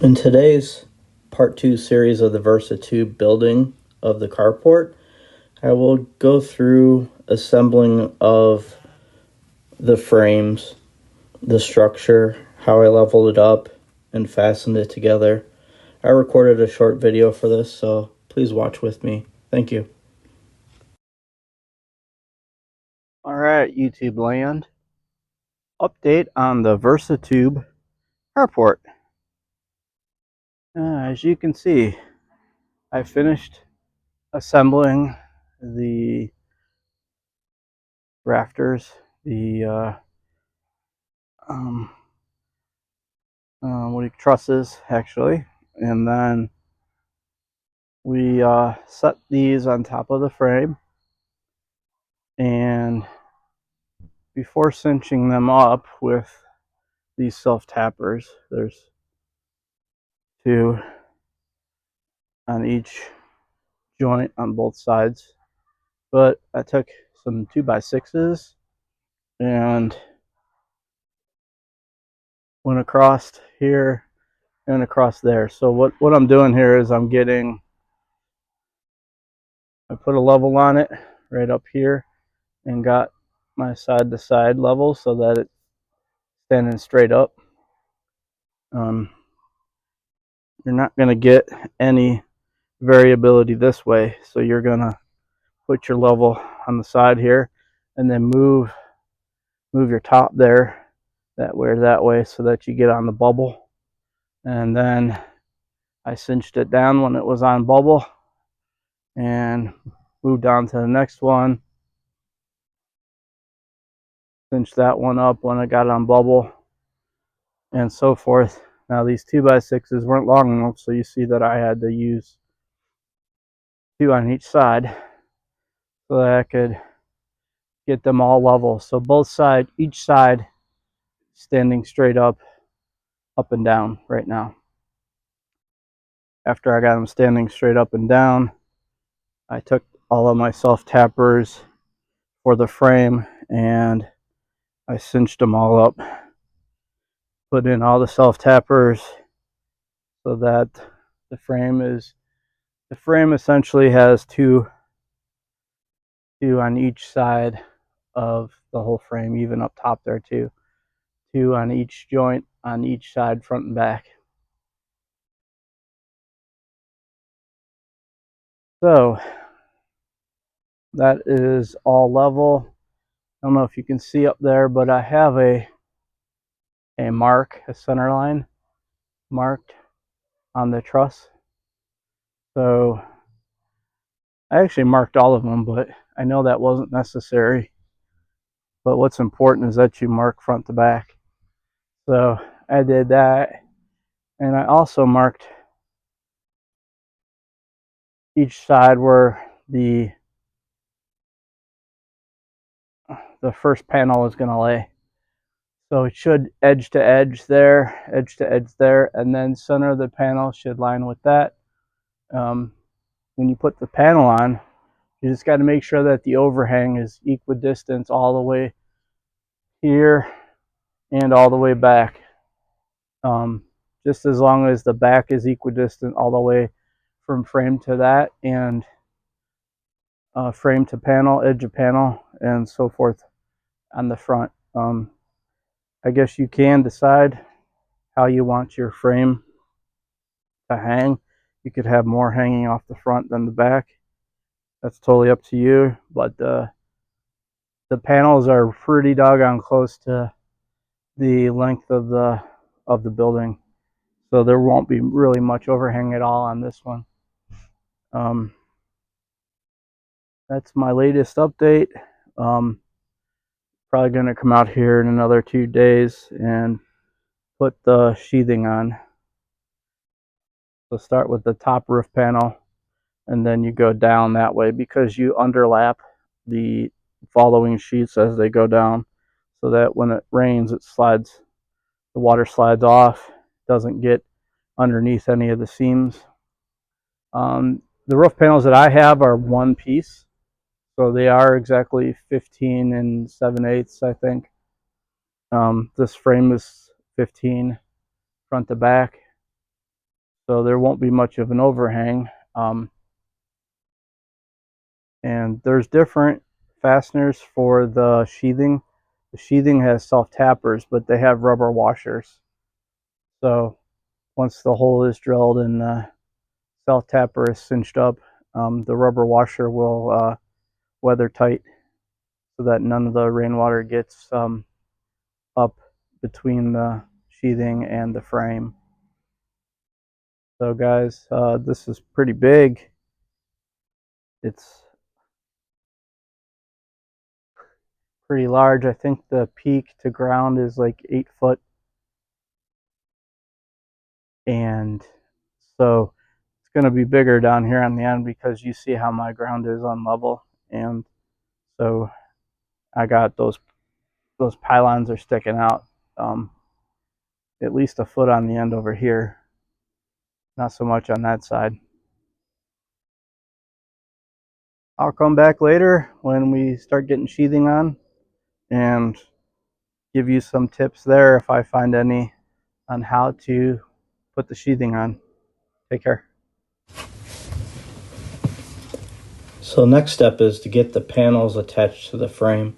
In today's part 2 series of the Versatube building of the carport, I will go through assembling of the frames, the structure, how I leveled it up and fastened it together. I recorded a short video for this, so please watch with me. Thank you. Alright, YouTube land. Update on the Versatube Carport. As you can see, I finished assembling the rafters, the trusses actually, and then we set these on top of the frame, and before cinching them up with these self tappers, there's two on each joint on both sides, but I took some 2x6s and went across here and across there. So what I'm doing here is I put a level on it right up here and got my side to side level so that it's standing straight up. You're not going to get any variability this way, so you're going to put your level on the side here and then move your top there that way so that you get on the bubble. And then I cinched it down when it was on bubble and moved on to the next one, cinched that one up when I got on bubble, and so forth. Now these 2x6s weren't long enough, so you see that I had to use two on each side so that I could get them all level. So each side standing straight up and down right now. After I got them standing straight up and down, I took all of my self tappers for the frame and I cinched them all up, put in all the self tappers so that the frame essentially has two on each side of the whole frame, even up top there too. Two on each joint on each side, front and back. So that is all level. I don't know if you can see up there, but I have a center line marked on the truss. So I actually marked all of them, but I know that wasn't necessary. But what's important is that you mark front to back. So I did that, and I also marked each side where the first panel is going to lay. So it should edge to edge there, and then center of the panel should line with that. When you put the panel on, you just got to make sure that the overhang is equidistant all the way here and all the way back. Just as long as the back is equidistant all the way from frame to that, and frame to panel, edge of panel, and so forth on the front. I guess you can decide how you want your frame to hang. You could have more hanging off the front than the back. That's totally up to you, but the panels are pretty doggone close to the length of the building, so there won't be really much overhang at all on this one. That's my latest update. Probably going to come out here in another 2 days and put the sheathing on. So start with the top roof panel, and then you go down that way because you underlap the following sheets as they go down, so that when it rains, the water slides off, doesn't get underneath any of the seams. The roof panels that I have are one piece, so they are exactly 15 and 7/8, I think. This frame is 15 front to back, so there won't be much of an overhang. And there's different fasteners for the sheathing. The sheathing has self-tappers, but they have rubber washers. So once the hole is drilled and the self-tapper is cinched up, the rubber washer will weather tight so that none of the rainwater gets up between the sheathing and the frame. So guys, this is pretty big. It's pretty large. I think the peak to ground is like 8 foot. And so it's going to be bigger down here on the end because you see how my ground is on level. And so I got those pylons are sticking out at least a foot on the end over here. Not so much on that side. I'll come back later when we start getting sheathing on and give you some tips there if I find any on how to put the sheathing on. Take care. So next step is to get the panels attached to the frame.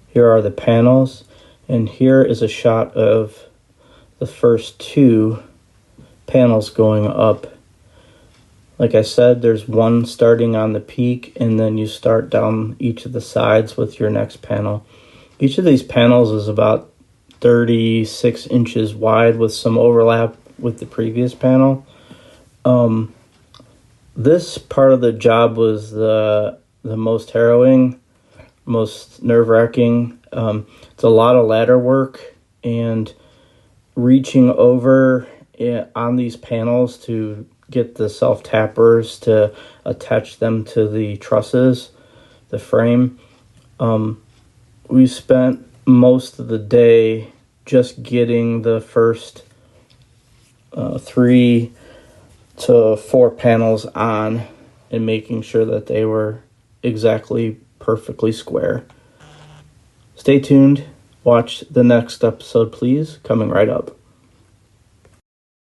Here are the panels, and here is a shot of the first 2 panels going up. Like I said, there's one starting on the peak, and then you start down each of the sides with your next panel. Each of these panels is about 36 inches wide with some overlap with the previous panel. This part of the job was the most harrowing, most nerve-wracking. It's a lot of ladder work and reaching over on these panels to get the self-tappers to attach them to the trusses, the frame. We spent most of the day just getting the first 3 to 4 panels on and making sure that they were exactly perfectly square. Stay tuned. Watch the next episode, please. Coming right up.